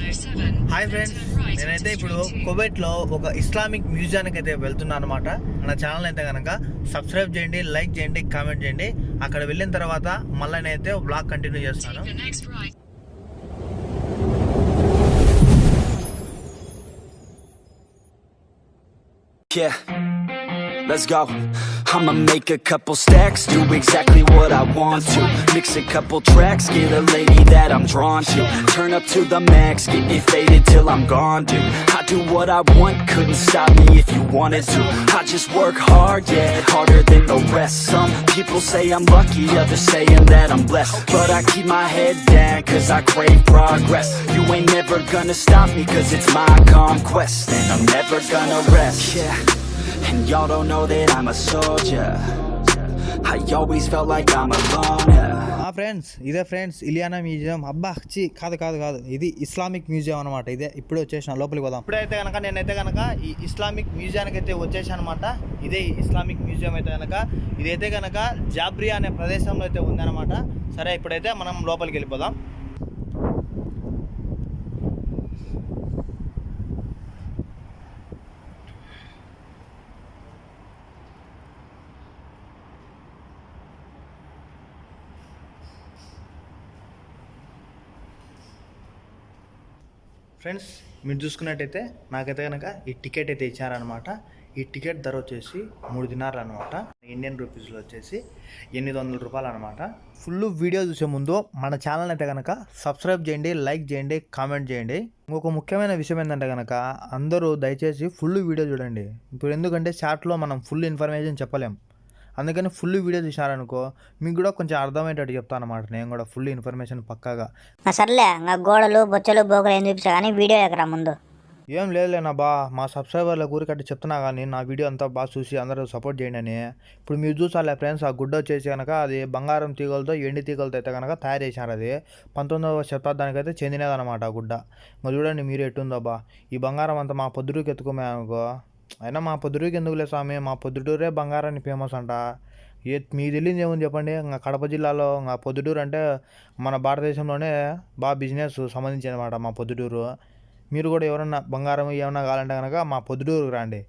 Hi friends, నేనైతే ఇప్పుడు కువైట్లో ఒక ఇస్లామిక్ మ్యూజియానికి అయితే వెళ్తున్నాను అనమాట. నా ఛానల్ అయితే కనుక సబ్స్క్రైబ్ చేయండి, లైక్ చేయండి, కామెంట్ చేయండి. అక్కడ వెళ్ళిన తర్వాత మళ్ళీ నేనైతే బ్లాగ్ కంటిన్యూ చేస్తాను. Yeah, let's go. I'ma make a couple stacks, do exactly what I want to. Mix a couple tracks, get a lady that I'm drawn to. Turn up to the max, get me faded till I'm gone, dude. I do what I want, couldn't stop me if you wanted to. I just work hard, yeah, harder than the rest. Some people say I'm lucky, others saying that I'm blessed. But I keep my head down, cause I crave progress. You ain't never gonna stop me, cause it's my conquest. And I'm never gonna rest, yeah. And y'all don't know that I'm a soldier. I always felt like I'm a loner. Friends, ఇదే friends Ileana museum. అబ్బా కాదు, ఇది Islamic museum అనమాట. ఇదే ఇప్పుడు వచ్చేసిన, లోపలికి పోదాం. ఇప్పుడైతే కనుక నేనైతే కనుక ఈ ఇస్లామిక్ మ్యూజియానికి అయితే వచ్చేసాను అనమాట. ఇదే ఇస్లామిక్ మ్యూజియం అయితే కనుక ఇదైతే కనుక జాబ్రియా అనే ప్రదేశంలో అయితే ఉందన్నమాట. సరే, ఇప్పుడైతే మనం లోపలికి వెళ్ళిపోదాం. ఫ్రెండ్స్, మీరు చూసుకున్నట్టయితే నాకైతే కనుక ఈ టికెట్ అయితే ఇచ్చారనమాట. ఈ టికెట్ ధర వచ్చేసి 3 దినార్లు అనమాట. ఇండియన్ రూపీస్లో వచ్చేసి 800 రూపాయలు అనమాట. ఫుల్ వీడియో చూసే ముందు మన ఛానల్ అయితే కనుక సబ్స్క్రైబ్ చేయండి, లైక్ చేయండి, కామెంట్ చేయండి. ఇంకొక ముఖ్యమైన విషయం ఏంటంటే కనుక అందరూ దయచేసి ఫుల్ వీడియో చూడండి. ఇప్పుడు ఎందుకంటే చాట్లో మనం ఫుల్ ఇన్ఫర్మేషన్ చెప్పలేం. అందుకని ఫుల్ వీడియో చూసారనుకో మీకు కూడా కొంచెం అర్థమయ్యేటట్టు చెప్తాను అనమాట. నేను కూడా ఫుల్ ఇన్ఫర్మేషన్ పక్కాగా. సర్లే, గోడలు బొచ్చలు బోగలు ఏం చూపిస్తా కానీ వీడియో ఎక్కరా ముందు. ఏం లేదులేనా బా, మా సబ్స్క్రైబర్ల ఊరికట్టి చెప్తున్నా కానీ నా వీడియో అంతా బాగా చూసి అందరూ సపోర్ట్ చేయండి అని. ఇప్పుడు మీరు చూసారులే ఫ్రెండ్స్, ఆ గుడ్డ వచ్చేసి కనుక అది బంగారం తీగలతో ఎండి తీగలతో అయితే కనుక తయారు చేశారు. అది 19వ శతాబ్దానికి అయితే చెందినదనమాట ఆ గుడ్డ. ఇంకా చూడండి మీరు ఎట్టుందో బా. ఈ బంగారం అంతా మా పొద్దురుకి ఎత్తుకోమే అనుకో. అయినా మా పొద్దుటూరుకి ఎందుకులే స్వామి, మా పొద్దుటూరే బంగారాన్ని ఫేమస్ అంట. మీకు తెలియదు ఏముంది చెప్పండి. ఇంకా కడప జిల్లాలో ఇంకా పొద్దుటూరు అంటే మన భారతదేశంలోనే బాగా బిజినెస్ సంబంధించిన అనమాట మా పొద్దుటూరు. మీరు కూడా ఎవరన్నా బంగారం ఏమన్నా కావాలంటే కనుక మా పొద్దుటూరుకి రండి.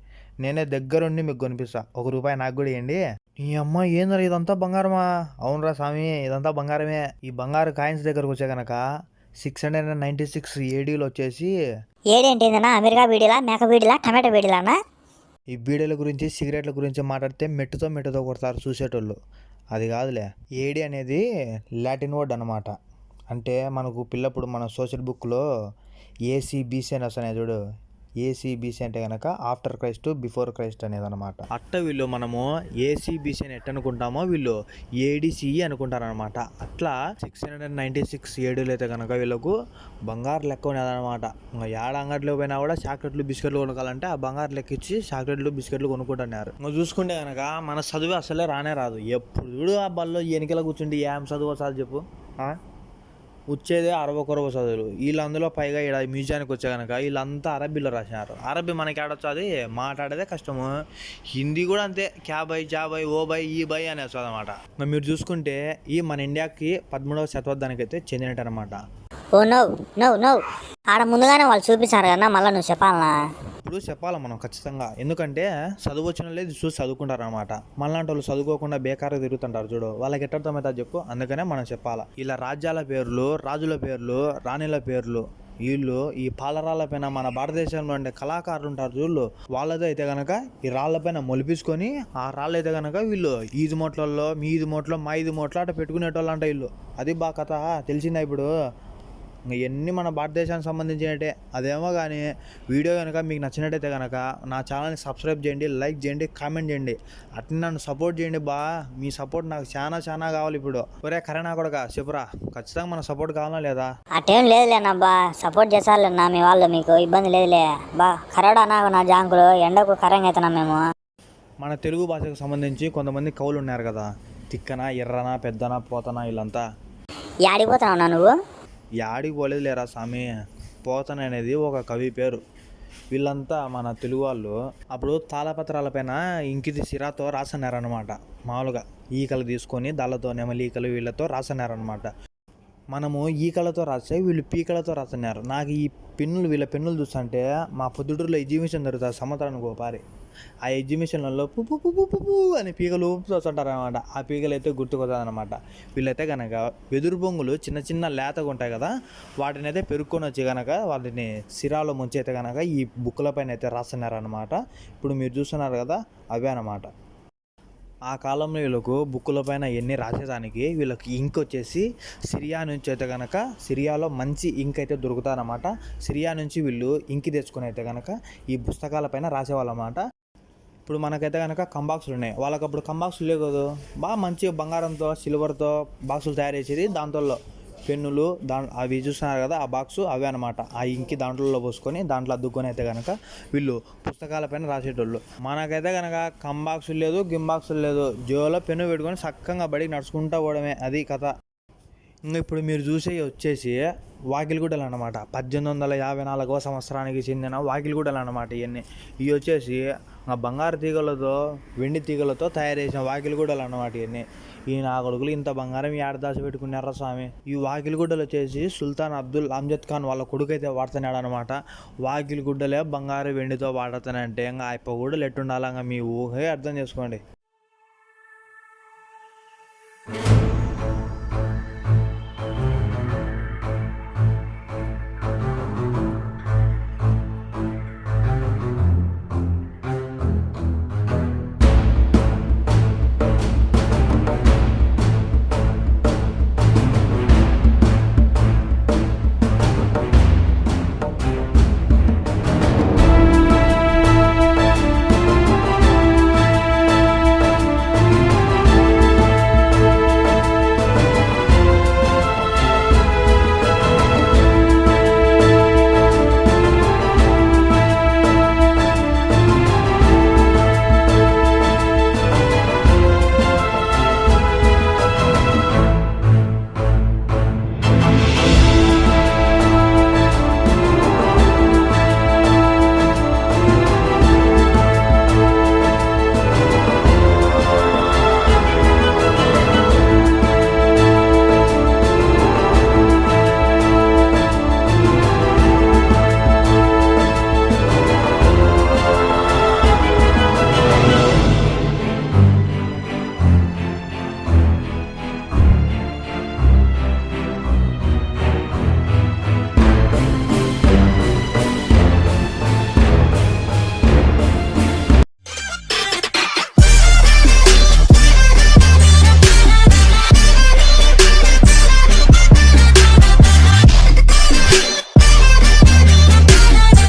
నేనే దగ్గరుండి మీకు కొనిపిస్తా. ₹1 నాకు కూడా ఇవ్వండి. ఈ అమ్మ ఏందరా ఇదంతా బంగారమా? అవునరా స్వామి, ఇదంతా బంగారమే. ఈ బంగారు కాయిన్స్ దగ్గరకు వచ్చే కనుక 696 ADలో వచ్చేసి ఏడేంటిందన్నా, అమెరికా బీడీలా, మేక బీడీలా, టమాటో బీడీలానా? ఈ బీడీల గురించి సిగరెట్ల గురించి మాట్లాడితే మెట్టుతో కొడతారు చూసేటోళ్ళు. అది కాదులే. ఏడి అనేది లాటిన్ వర్డ్ అనమాట. అంటే మనకు పిల్లప్పుడు మన సోషల్ బుక్లో ACBC అని వస్తున్నాయి చూడు. ACBC అంటే కనుక ఆఫ్టర్ క్రైస్ట్ బిఫోర్ క్రైస్ట్ అనేది అనమాట. అట్ట వీళ్ళు మనము ACBC అని ఎట్ట అనుకుంటామో వీళ్ళు ADCE అనుకుంటారనమాట. అట్లా 696 ADలో అయితే కనుక వీళ్ళకు బంగారు లెక్క ఉన్నదనమాట. ఇంకా ఏడ అంగట్లో పోయినా కూడా చాక్లెట్లు బిస్కెట్లు కొనుక్కోవాలంటే ఆ బంగారు లెక్క ఇచ్చి చాక్లెట్లు బిస్కెట్లు కొనుక్కుంటున్నారు. ఇంకా చూసుకుంటే కనుక మన చదువు అసలే రానే రాదు. ఎప్పుడు చూడు ఆ బల్లో ఎనికల కూర్చుండి ఏం చదువు వస్తుంది చెప్పు. వచ్చేదే అరవకొరవ చదువులు. వీళ్ళందులో పైగా ఇక్కడ మ్యూజియానికి వచ్చే కనుక వీళ్ళంతా అరబీలో రాసినారు. అరబీ మనకి ఆడొచ్చాది, మాట్లాడేదే కష్టము. హిందీ కూడా అంతే, క్యాబై జాబై ఓ బై ఈ బై అని వస్తుంది అనమాట. మీరు చూసుకుంటే ఈ మన ఇండియాకి 13వ శతాబ్దానికి అయితే చెందినట్టు అనమాట. ఓ నో ఆడ ముందుగానే వాళ్ళు చూపించారు కదా, మళ్ళీ నువ్వు చెప్పాలనా? ఇప్పుడు చెప్పాలి మనం ఖచ్చితంగా. ఎందుకంటే చదువు వచ్చిన లేదు చూసి చదువుకుంటారు అనమాట. మళ్ళాంటి వాళ్ళు చదువుకోకుండా బేకారుగా తిరుగుతుంటారు చూడు, వాళ్ళకి ఎట్టర్థమవుతుంది చెప్పు. అందుకనే మనం చెప్పాలా. ఇలా రాజ్యాల పేర్లు, రాజుల పేర్లు, రాణిల పేర్లు, వీళ్ళు ఈ పాలరాళ్ళ పైన మన భారతదేశంలో ఉండే కళాకారులు ఉంటారు చూళ్ళు, వాళ్ళతో అయితే కనుక ఈ రాళ్ళ పైన మొలిపించుకొని ఆ రాళ్ళు అయితే కనుక వీళ్ళు ఈది మూట్లలో, మీ ఈది మూటలో, మా ఈది మూటలో అట్లా పెట్టుకునేటోళ్ళు అంట వీళ్ళు. అది బాగా కథ తెలిసిందా ఇప్పుడు. ఇవన్నీ మన భారతదేశానికి సంబంధించినట్టే. అదేమో కానీ వీడియో కనుక మీకు నచ్చినట్టయితే కనుక నా ఛానల్ని సబ్స్క్రైబ్ చేయండి, లైక్ చేయండి, కామెంట్ చేయండి. అట్లా నన్ను సపోర్ట్ చేయండి బా. మీ సపోర్ట్ నాకు చాలా కావాలి ఇప్పుడు. ఒరే కరేనా కూడా చెప్పురా, ఖచ్చితంగా మన సపోర్ట్ కావాలా లేదా? అట్టేం లేదులేనబ్బా, సపోర్ట్ చేసాలన్నా మీ వాళ్ళు, మీకు ఇబ్బంది లేదులే బా. కరడా నాకు నా జాంకులు ఎండకు కరంగా అవుతున్నాం మేము. మన తెలుగు భాషకు సంబంధించి కొంతమంది కవులు ఉన్నారు కదా, తిక్కన, ఎర్రన, పెద్దన, పోతన, వీళ్ళంతా. యాడిపోతున్నావునా నువ్వు? యాడికి పోలేదు లేరా స్వామి. పోతన అనేది ఒక కవి పేరు. వీళ్ళంతా మన తెలుగు వాళ్ళు అప్పుడు తాళపత్రాల పైన ఇంకిది సిరాతో రాసన్నారనమాట. మామూలుగా ఈకలు తీసుకొని దాళ్ళతో నెమలి ఈకలు వీళ్ళతో రాసన్నారనమాట. మనము ఈకలతో రాస్తే వీళ్ళు పీకలతో రాస్తున్నారు. నాకు ఈ పెన్నులు వీళ్ళ పెన్నులు చూస్తుంటే మా పొద్దుటూరులో ఎగ్జిబిషన్ జరుగుతుంది సంవత్సరానికి ఒకసారి. ఆ ఎగ్జిబిషన్లలో పువ్వు పువ్వు పువ్వు అని పీకలు ఊపుతుంటారు అనమాట. ఆ పీకలు అయితే గుర్తుకొస్తుంది అనమాట. వీళ్ళైతే కనుక వెదురు బొంగులు చిన్న చిన్న లేతగా ఉంటాయి కదా, వాటిని అయితే పెరుక్కొని వచ్చి కనుక వాటిని సిరాలో ముంచి అయితే కనుక ఈ బుక్కుల పైన అయితే రాస్తున్నారు అనమాట. ఇప్పుడు మీరు చూస్తున్నారు కదా, అవే అనమాట. ఆ కాలంలో వీళ్ళకు బుక్కుల పైన ఎన్ని రాసేదానికి వీళ్ళకి ఇంక్ వచ్చేసి సిరియా నుంచి అయితే కనుక, సిరియాలో మంచి ఇంక్ అయితే దొరుకుతారన్నమాట. సిరియా నుంచి వీళ్ళు ఇంకి తెచ్చుకొని అయితే కనుక ఈ పుస్తకాల పైన రాసేవాళ్ళన్నమాట. ఇప్పుడు మనకైతే కనుక కంబాక్సులు ఉన్నాయి, వాళ్ళకి అప్పుడు కంబాక్సులు లేవు కదా, బాగా మంచి బంగారంతో సిల్వర్తో బాక్సులు తయారు చేసేది. దాంతో పెన్నులు అవి చూస్తున్నారు కదా, ఆ బాక్సు అవే అనమాట. ఆ ఇంకి దాంట్లో పోసుకొని దాంట్లో అద్దుకొని అయితే కనుక వీళ్ళు పుస్తకాలపైన రాసేటోళ్ళు. మనకైతే కనుక కంబాక్సులు లేదు, గింబాక్సులు లేదు, జోలో పెన్ను పెట్టుకొని చక్కగా బడికి నడుచుకుంటూ పోవడమే, అది కథ. ఇంకా ఇప్పుడు మీరు చూసే వచ్చేసి వాకిలిగూడలు అన్నమాట. 1854వ సంవత్సరానికి చెందిన వాకిలిగూడలు అన్నమాట. ఇవి వచ్చేసి బంగారు తీగలతో వెండి తీగలతో తయారు చేసిన వాకిలిగూడలు అన్నమాట. ఈ నా కొడుకులు ఇంత బంగారం ఏడ దాచి పెట్టుకున్నారా స్వామి. ఈ వాకిలిగూడలు వచ్చేసి సుల్తాన్ అబ్దుల్ అమ్జద్ ఖాన్ వాళ్ళ కొడుకు అయితే వాడుతున్నాడు అనమాట. వాకిలిగుడ్డలే బంగారు వెండితో వాడుతానంటే ఇంకా ఆ పొగుడులు ఎట్టుండాలి, ఇంకా మీ ఊహే అర్థం చేసుకోండి.